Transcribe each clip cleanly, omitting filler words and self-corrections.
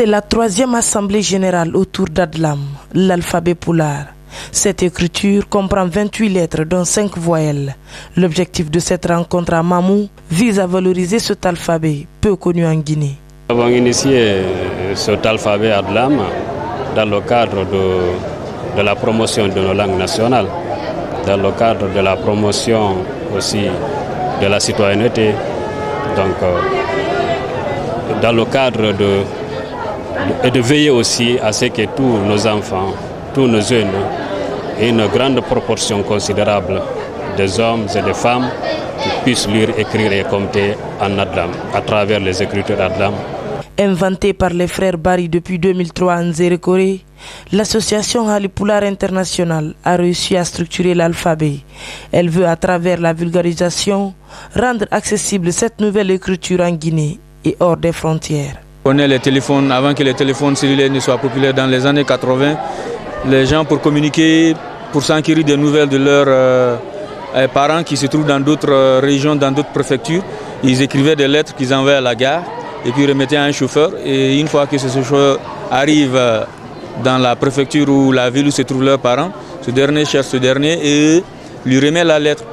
C'est la 3e assemblée générale autour d'Adlam, l'alphabet Pulaar. Cette écriture comprend 28 lettres dont 5 voyelles. L'objectif de cette rencontre à Mamou vise à valoriser cet alphabet peu connu en Guinée. Nous avons initié cet alphabet Adlam dans le cadre de la promotion de nos langues nationales, dans le cadre de la promotion aussi de la citoyenneté, donc dans le cadre de veiller aussi à ce que tous nos enfants, tous nos jeunes, et une grande proportion considérable des hommes et des femmes qui puissent lire, écrire et compter en Adlam, à travers les écritures Adlam. Inventée par les frères Bari depuis 2003 en Zérekoré, l'association Ali Pulaar International a réussi à structurer l'alphabet. Elle veut, à travers la vulgarisation, rendre accessible cette nouvelle écriture en Guinée et hors des frontières. On connaît les téléphones, avant que les téléphones cellulaires ne soient populaires dans les années 80, les gens pour communiquer, pour s'enquérir des nouvelles de leurs parents qui se trouvent dans d'autres régions, dans d'autres préfectures, ils écrivaient des lettres qu'ils envoyaient à la gare et puis remettaient à un chauffeur. Et une fois que ce chauffeur arrive dans la préfecture ou la ville où se trouvent leurs parents, ce dernier cherche ce dernier et lui remet la lettre.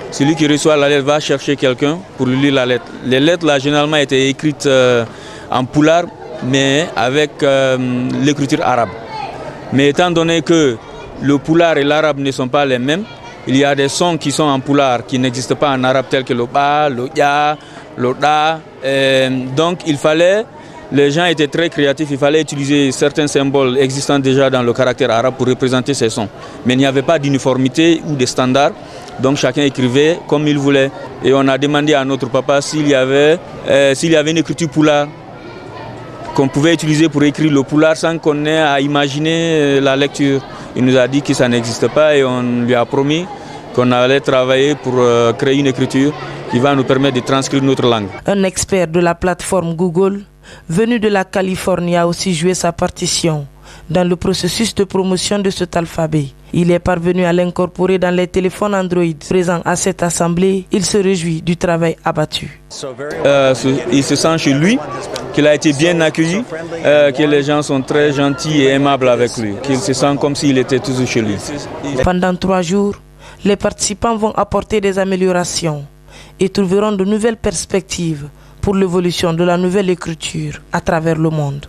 Celui qui reçoit la lettre va chercher quelqu'un pour lui lire la lettre. Les lettres là généralement étaient écrites en pulaar mais avec l'écriture arabe. Mais étant donné que le pulaar et l'arabe ne sont pas les mêmes, il y a des sons qui sont en pulaar qui n'existent pas en arabe tels que le ba, le ya, le da. Donc les gens étaient très créatifs, il fallait utiliser certains symboles existants déjà dans le caractère arabe pour représenter ces sons. Mais il n'y avait pas d'uniformité ou de standard, donc chacun écrivait comme il voulait. Et on a demandé à notre papa s'il y avait une écriture pulaar qu'on pouvait utiliser pour écrire le pulaar sans qu'on ait à imaginer la lecture. Il nous a dit que ça n'existe pas et on lui a promis qu'on allait travailler pour créer une écriture qui va nous permettre de transcrire notre langue. Un expert de la plateforme Google, venu de la Californie, a aussi joué sa partition dans le processus de promotion de cet alphabet. Il est parvenu à l'incorporer dans les téléphones Android présents à cette assemblée. Il se réjouit du travail abattu. Il se sent chez lui, qu'il a été bien accueilli, que les gens sont très gentils et aimables avec lui, qu'il se sent comme s'il était toujours chez lui. Pendant 3 jours, les participants vont apporter des améliorations et trouveront de nouvelles perspectives pour l'évolution de la nouvelle écriture à travers le monde.